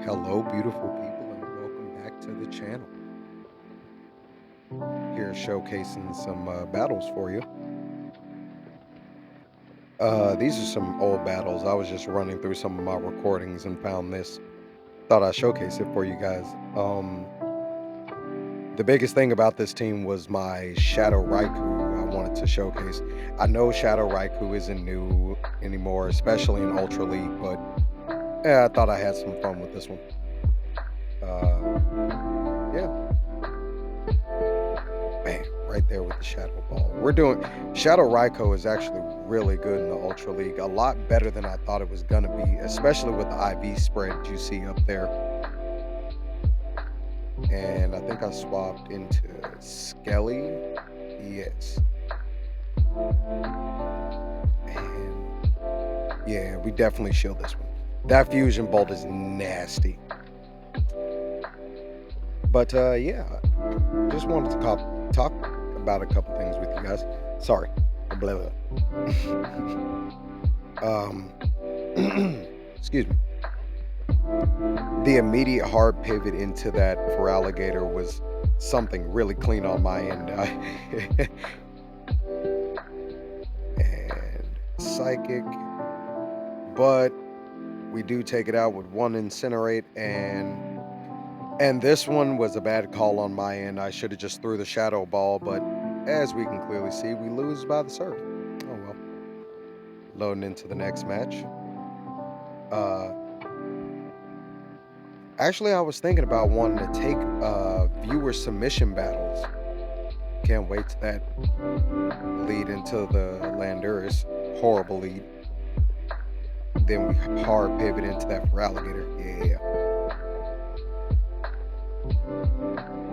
Hello, beautiful people, and welcome back to the channel. Here, showcasing some battles for you. These are some old battles. I was just running through some of my recordings and found this. Thought I'd showcase it for you guys. The biggest thing about this team was my Shadow Raikou. I wanted to showcase. I know Shadow Raikou isn't new anymore, especially in Ultra League, but yeah, I thought I had some fun with this one. Yeah. Man, right there with the Shadow Ball. Shadow Raikou is actually really good in the Ultra League. A lot better than I thought it was gonna be, especially with the IV spread you see up there. And I think I swapped into Skelly. Yes. And yeah, we definitely shield this one. That fusion bolt is nasty. But yeah, just wanted to talk about a couple things with you guys. Sorry. Blah, blah. Excuse me. The immediate hard pivot into that for alligator was something really clean on my end. And psychic, but we do take it out with one incinerate, and this one was a bad call on my end. I should have just threw the shadow ball, but as we can clearly see, we lose by the serve. Oh well. Loading into the next match. Actually, I was thinking about wanting to take viewer submission battles. Can't wait to that lead into the Landurus. Horrible lead. Then we hard pivot into that for alligator. Yeah.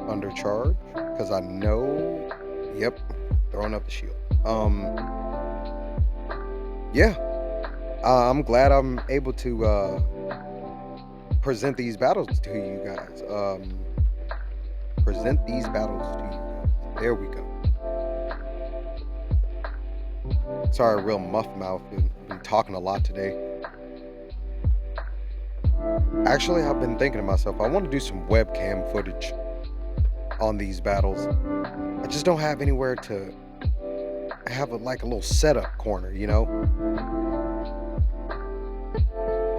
Undercharge. Because I know. Yep. Throwing up the shield. Yeah. I'm glad I'm able to present these battles to you guys. Present these battles to you guys. There we go. Sorry, real muff mouth. Been talking a lot today. Actually, I've been thinking to myself, I want to do some webcam footage on these battles. I just don't have anywhere to have like a little setup corner, you know?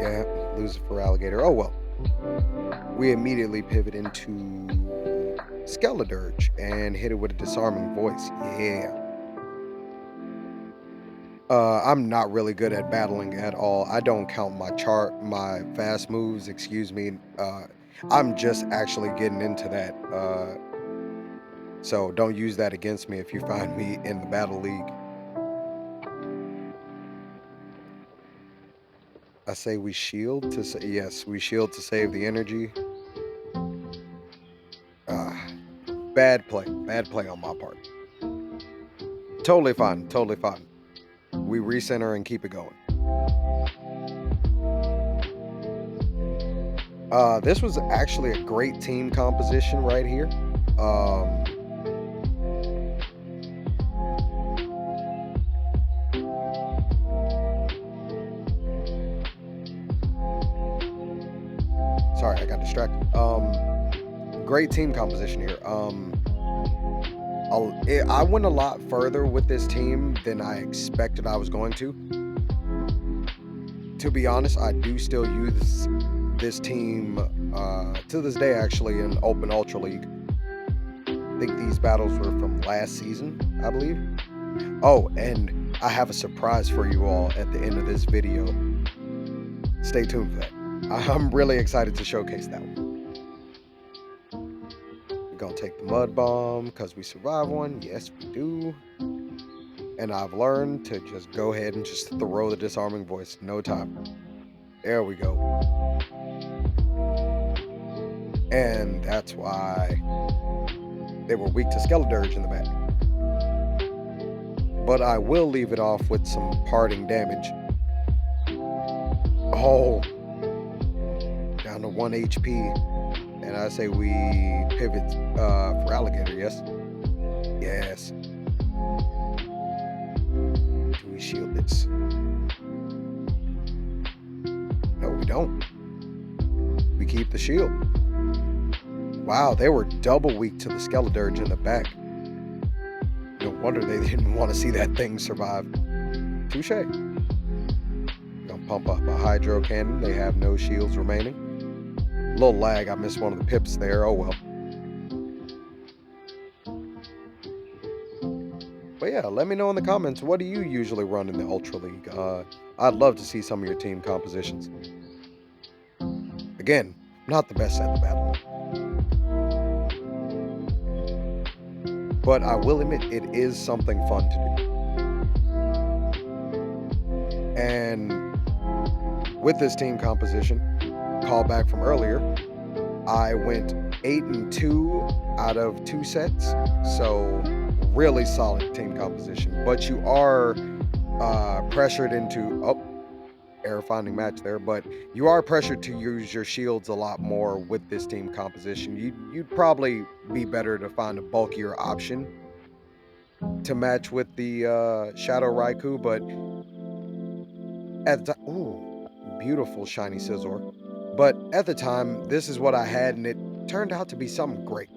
Yeah, lose it for alligator. Oh well. We immediately pivot into Skeledirge and hit it with a disarming voice. Yeah. I'm not really good at battling at all. I don't count my fast moves, excuse me. I'm just actually getting into that. So don't use that against me if you find me in the battle league. I say we shield to say, yes, we shield to save the energy. Bad play on my part. Totally fine, totally fine. We recenter and keep it going. This was actually a great team composition right here. Sorry, I got distracted. Great team composition here. I went a lot further with this team than I expected I was going to. To be honest, I do still use this team to this day, actually, in Open Ultra League. I think these battles were from last season, I believe. Oh, and I have a surprise for you all at the end of this video. Stay tuned for that. I'm really excited to showcase that one. We're gonna take the mud bomb because we survive one. Yes, we do. And I've learned to just go ahead and just throw the disarming voice. No time. There we go. And that's why they were weak to Skeledirge in the back. But I will leave it off with some parting damage. Oh. Down to 1 HP. And I say we pivot for alligator, yes? Yes. Do we shield this? No, we don't. We keep the shield. Wow, they were double weak to the Skeledirge in the back. No wonder they didn't want to see that thing survive. Touche. Gonna pump up a Hydro Cannon. They have no shields remaining. Little lag. I missed one of the pips there. Oh well. But yeah, let me know in the comments, what do you usually run in the Ultra League? I'd love to see some of your team compositions. Again, not the best at the battle, but I will admit it is something fun to do. And with this team composition, call back from earlier, I went 8-2 out of 2 sets, so really solid team composition. But you are pressured into error finding match there, but you are pressured to use your shields a lot more with this team composition. You'd probably be better to find a bulkier option to match with the Shadow Raikou, but at the ooh, beautiful shiny Scizor. But at the time, this is what I had, and it turned out to be something great.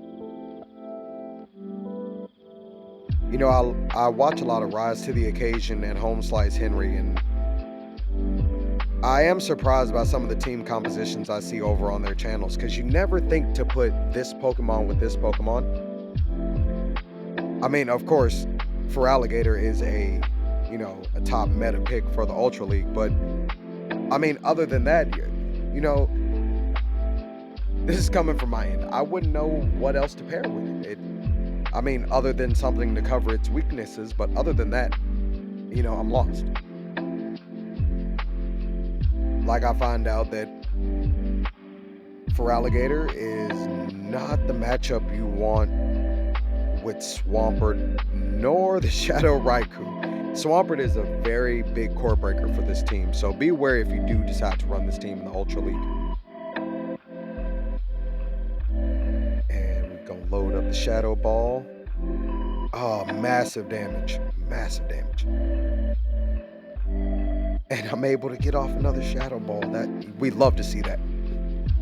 You know, I watch a lot of Rise to the Occasion and Home Slice Henry, and I am surprised by some of the team compositions I see over on their channels, because you never think to put this Pokemon with this Pokemon. I mean, of course, Feraligatr is a top meta pick for the Ultra League, but I mean, other than that, you know, this is coming from my end. I wouldn't know what else to pair with it. I mean, other than something to cover its weaknesses, but other than that, I'm lost. Like, I find out that Feraligatr is not the matchup you want with Swampert nor the Shadow Raikou. Swampert is a very big core breaker for this team, so be aware if you do decide to run this team in the Ultra League. And we're gonna load up the Shadow Ball. Oh, massive damage. Massive damage. And I'm able to get off another Shadow Ball. We love to see that.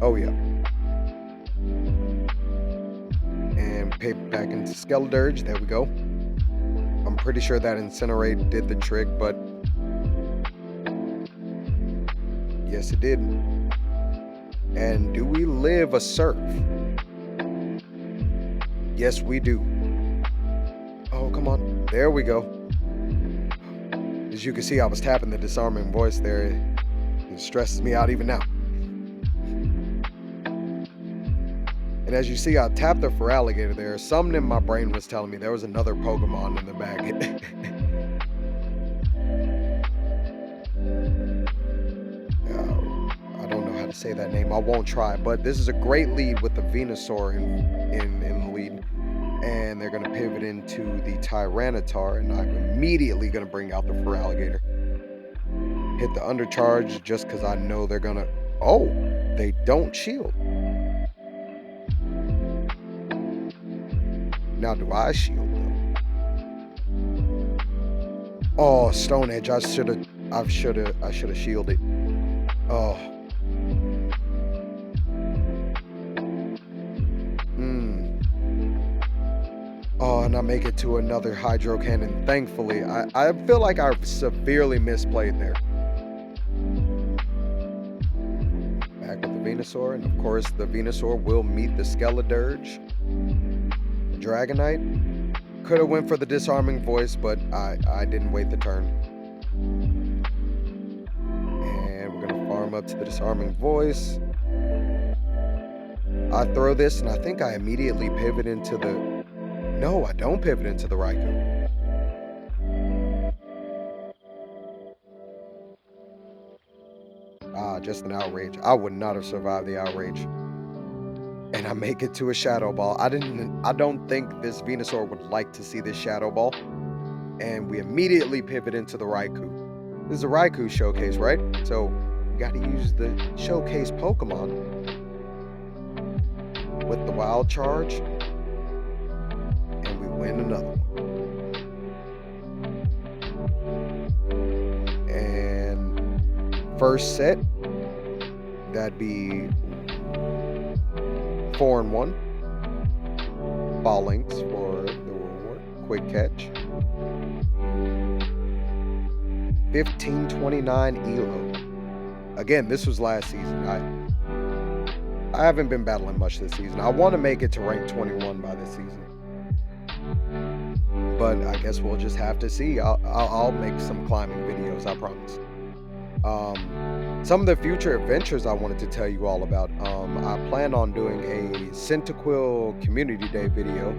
Oh yeah. And pivot back into Skeledirge. There we go. I'm pretty sure that Incinerate did the trick, but yes, it did. And do we live a Surf? Yes, we do. Oh, come on. There we go. As you can see, I was tapping the disarming voice there. It stresses me out even now. And as you see, I tapped the Feraligatr there. Something in my brain was telling me there was another Pokemon in the bag. I don't know how to say that name. I won't try. But this is a great lead with the Venusaur in the lead. And they're going to pivot into the Tyranitar. And I'm immediately going to bring out the Feraligatr. Hit the Undercharge just because I know they're going to... Oh, they don't shield. Now, do I shield though? Oh, Stone Edge. I should have shielded. Oh. Oh, and I make it to another Hydro Cannon. Thankfully, I feel like I severely misplayed there. Back with the Venusaur, and of course, the Venusaur will meet the Skeledirge. Dragonite could have went for the disarming voice, but I didn't wait the turn. And we're gonna farm up to the disarming voice. I throw this, and I think I immediately pivot into the... No, I don't pivot into the Raikou. Just an outrage. I would not have survived the outrage. And I make it to a Shadow Ball. I don't think this Venusaur would like to see this Shadow Ball. And we immediately pivot into the Raikou. This is a Raikou showcase, right? So we got to use the showcase Pokemon with the Wild Charge. And we win another one. And first set, that'd be 4-1. Ball links for the reward. Quick catch. 1529 elo. Again, this was last season. I haven't been battling much this season. I want to make it to rank 21 by this season, but I guess we'll just have to see. I'll make some climbing videos, I promise. Some of the future adventures I wanted to tell you all about. I plan on doing a Centiquil Community Day video.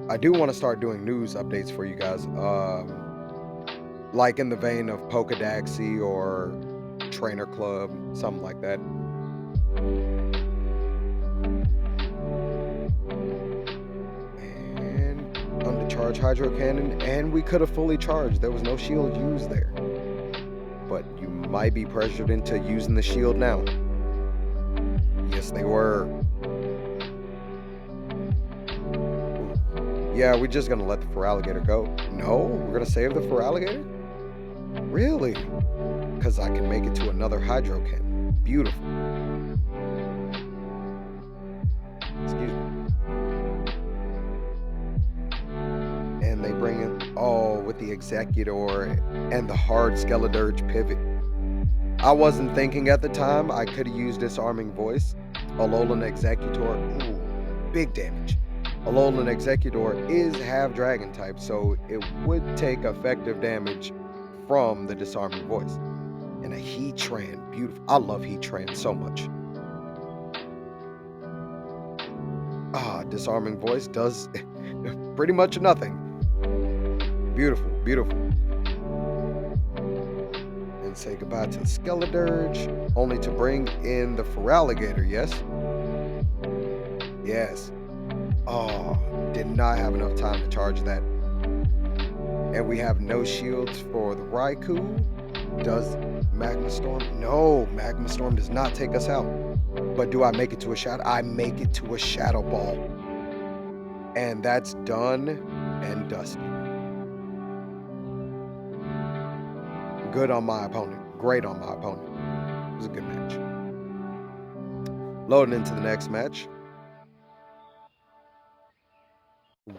I do want to start doing news updates for you guys, like in the vein of Polkadaxi or Trainer Club, something like that. And undercharge Hydro Cannon, and we could have fully charged. There was no shield used there, but you might be pressured into using the shield now. Yes, they were. Yeah, we're just gonna let the Feraligatr go. No, we're gonna save the Feraligatr? Really? Because I can make it to another Hydro Cannon. Beautiful. Excuse me. And they bring in, oh, with the Executor and the hard Skeledirge pivot. I wasn't thinking at the time. I could have used Disarming Voice. Alolan Executor, ooh, big damage. Alolan Executor is half dragon type, so it would take effective damage from the Disarming Voice. And a Heatran, beautiful. I love Heatran so much. Disarming Voice does pretty much nothing. Beautiful, beautiful. And say goodbye to the Skeledirge, only to bring in the Feraligatr, yes? Yes. Oh, did not have enough time to charge that. And we have no shields for the Raikou. Does Magma Storm? No, Magma Storm does not take us out. But do I make it to a shadow? I make it to a Shadow Ball. And that's done and dusted. Good on my opponent. Great on my opponent. It was a good match. Loading into the next match.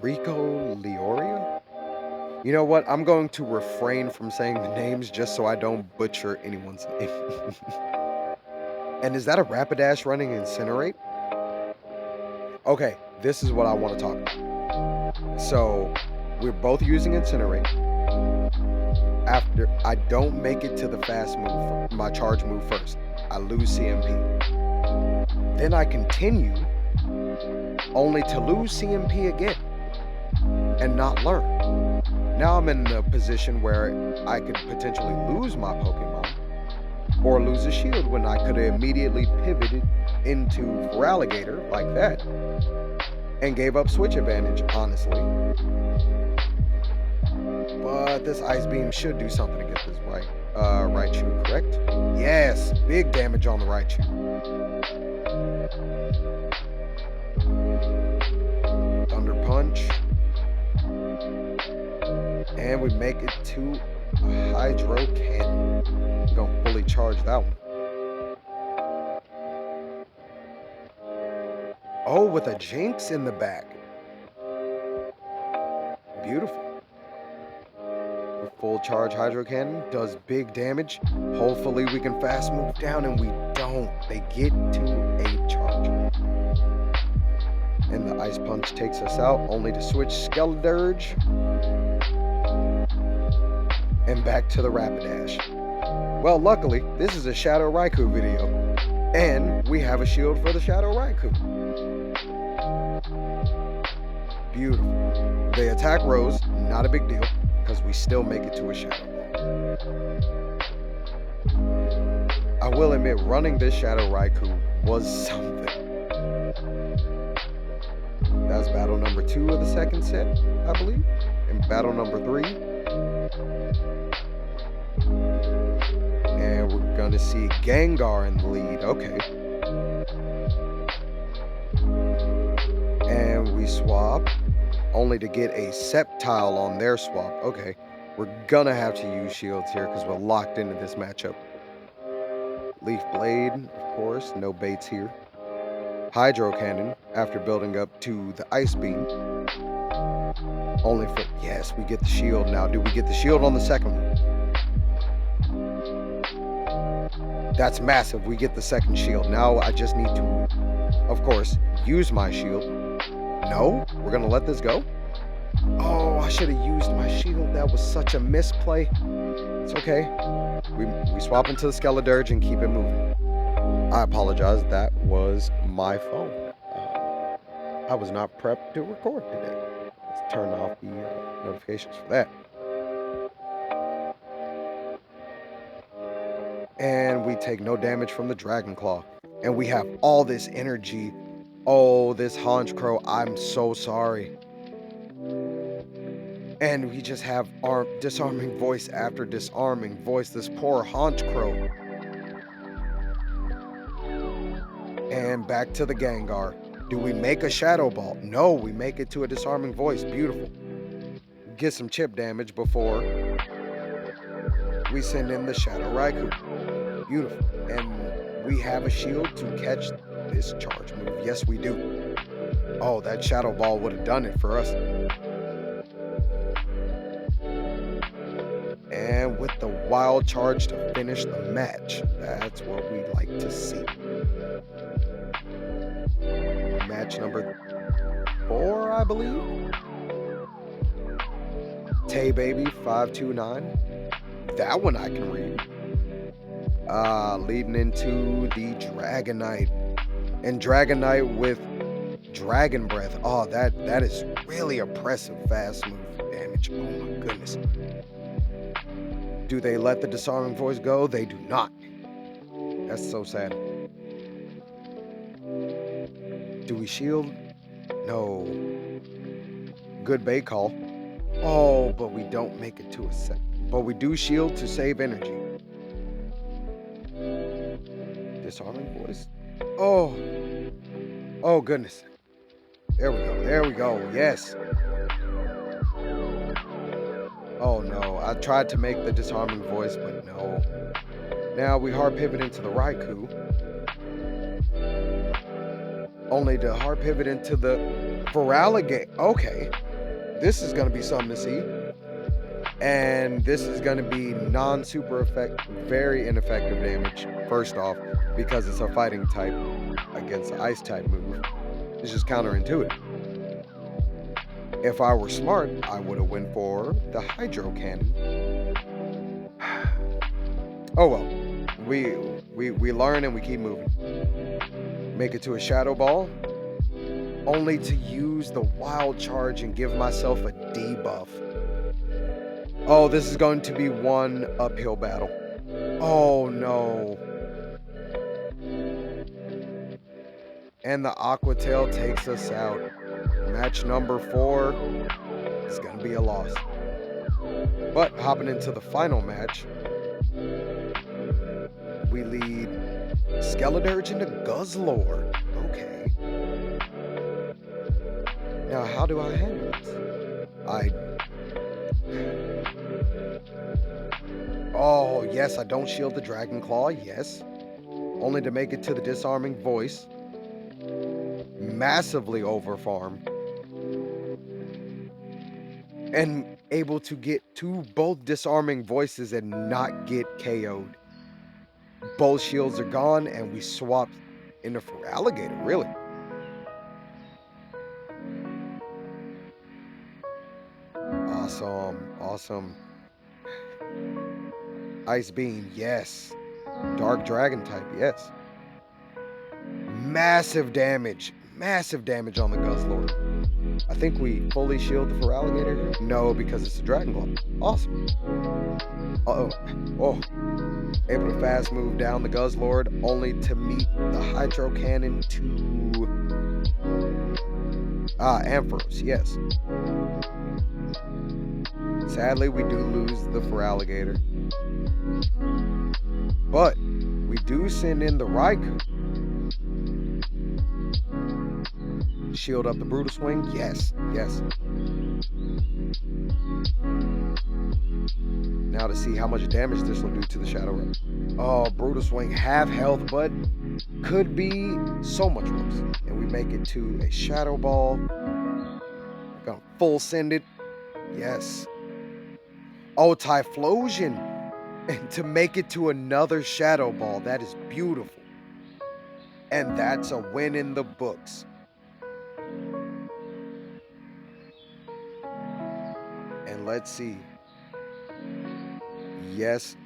Raikou Leoria? You know what? I'm going to refrain from saying the names just so I don't butcher anyone's name. And is that a Rapidash running Incinerate? Okay, this is what I want to talk about. So, we're both using Incinerate. After I don't make it to the fast move, my charge move first, I lose CMP. Then I continue, only to lose CMP again and not learn. Now I'm in a position where I could potentially lose my Pokemon or lose a shield when I could have immediately pivoted into Feraligatr like that and gave up switch advantage, honestly. But this Ice Beam should do something to get this Raichu, correct? Yes, big damage on the Raichu. Thunder Punch. And we make it to a Hydro Cannon. I'm gonna fully charge that one. Oh, with a Jinx in the back. Beautiful. Full charge Hydro Cannon does big damage. Hopefully we can fast move down, and we don't. They get to a charge. And the Ice Punch takes us out, only to switch Skeledirge. And back to the Rapidash. Well, luckily, this is a Shadow Raikou video. And we have a shield for the Shadow Raikou. Beautiful. The attack rose, not a big deal, because we still make it to a Shadow Ball. I will admit, running this Shadow Raikou was something. That was battle number 2 of the second set, I believe. And battle number 3. And we're gonna see Gengar in the lead. Okay. And we swap, only to get a Sceptile on their swap. Okay. We're gonna have to use shields here because we're locked into this matchup. Leaf Blade, of course, no baits here. Hydro Cannon, after building up to the Ice Beam. Only for, yes, we get the shield. Now, do we get the shield on the second one? That's massive. We get the second shield. Now I just need to, of course, use my shield. No, we're going to let this go. Oh, I should have used my shield. That was such a misplay. It's okay. We swap into the Skeledirge and keep it moving. I apologize. That was my phone. I was not prepped to record today. Let's turn off the notifications for that. And we take no damage from the Dragon Claw. And we have all this energy. Oh, this Haunch Crow, I'm so sorry. And we just have disarming voice after disarming voice. This poor Haunch Crow. And back to the Gengar. Do we make a Shadow Ball? No, we make it to a disarming voice. Beautiful. Get some chip damage before we send in the Shadow Raikou. Beautiful. And we have a shield to catch this charge move. Yes, we do. Oh, that Shadow Ball would have done it for us. And with the Wild Charge to finish the match. That's what we like to see. Match number 4, I believe. Tay Baby 529. That one I can read. Leading into the Dragonite. And Dragonite with Dragon Breath. Oh, that is really oppressive fast move damage. Oh my goodness. Do they let the disarming voice go? They do not. That's so sad. Do we shield? No. Good bait call. Oh, but we don't make it to a set. But we do shield to save energy. Disarming voice. Oh. Oh, goodness. There we go. There we go. Yes. Oh, no. I tried to make the disarming voice, but no. Now we hard pivot into the Raikou. Only to hard pivot into the Feraligatr. Okay. This is going to be something to see. And this is going to be non-super effective, very ineffective damage. First off, because it's a fighting type against an ice type move. It's just counterintuitive. If I were smart, I would have went for the Hydro Cannon. Oh well. We learn and we keep moving. Make it to a Shadow Ball. Only to use the Wild Charge and give myself a debuff. Oh, this is going to be one uphill battle. Oh no. And the Aqua Tail takes us out. Match number 4 is going to be a loss. But hopping into the final match, we lead Skeledirge into Guzzlord. Okay. Now, how do I handle this? Oh, yes, I don't shield the Dragon Claw, yes. Only to make it to the disarming voice. Massively over farm. And able to get to both disarming voices and not get KO'd. Both shields are gone and we swap into Feraligatr, really. Awesome. Ice Beam, yes. Dark Dragon type, yes. Massive damage on the Guzzlord. I think we fully shield the Feraligatr here. No, because it's a Dragon Claw. Awesome. Oh. Able to fast move down the Guzzlord, only to meet the Hydro Cannon to Ampharos, yes. Sadly, we do lose the Feraligatr. But we do send in the Raikou. Shield up the Brutal Swing, yes. Now to see how much damage this will do to the Shadow Rep. Oh, Brutal Swing, half health, but could be so much worse. And we make it to a Shadow Ball. We're gonna full send it. Yes. Oh, Typhlosion. And to make it to another Shadow Ball. That is beautiful. And that's a win in the books. And let's see. Yes,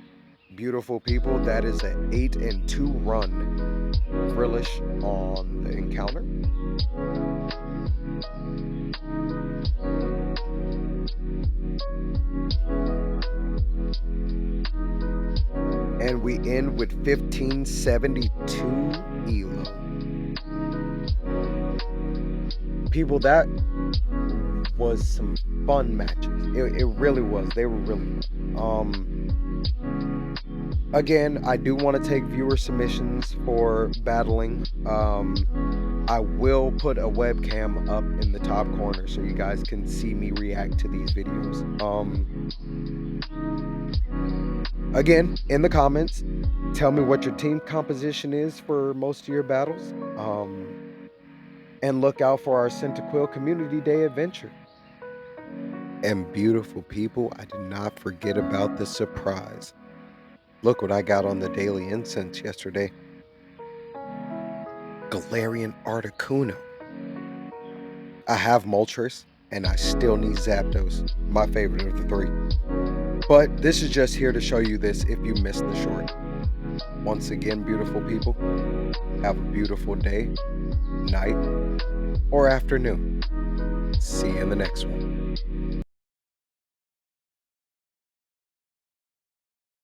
beautiful people, that is an 8-2 run. Frillish on the encounter. And we end with 1572 Elo. People, that was some fun matches. It really was. They were really fun. Again, I do want to take viewer submissions for battling. I will put a webcam up in the top corner so you guys can see me react to these videos. Again, in the comments, tell me what your team composition is for most of your battles. And look out for our Centiquil Community Day adventure. And beautiful people, I did not forget about the surprise. Look what I got on the daily incense yesterday. Galarian Articuno. I have Moltres, and I still need Zapdos, my favorite of the three. But this is just here to show you this if you missed the short. Once again, beautiful people, have a beautiful day, night, or afternoon. See you in the next one.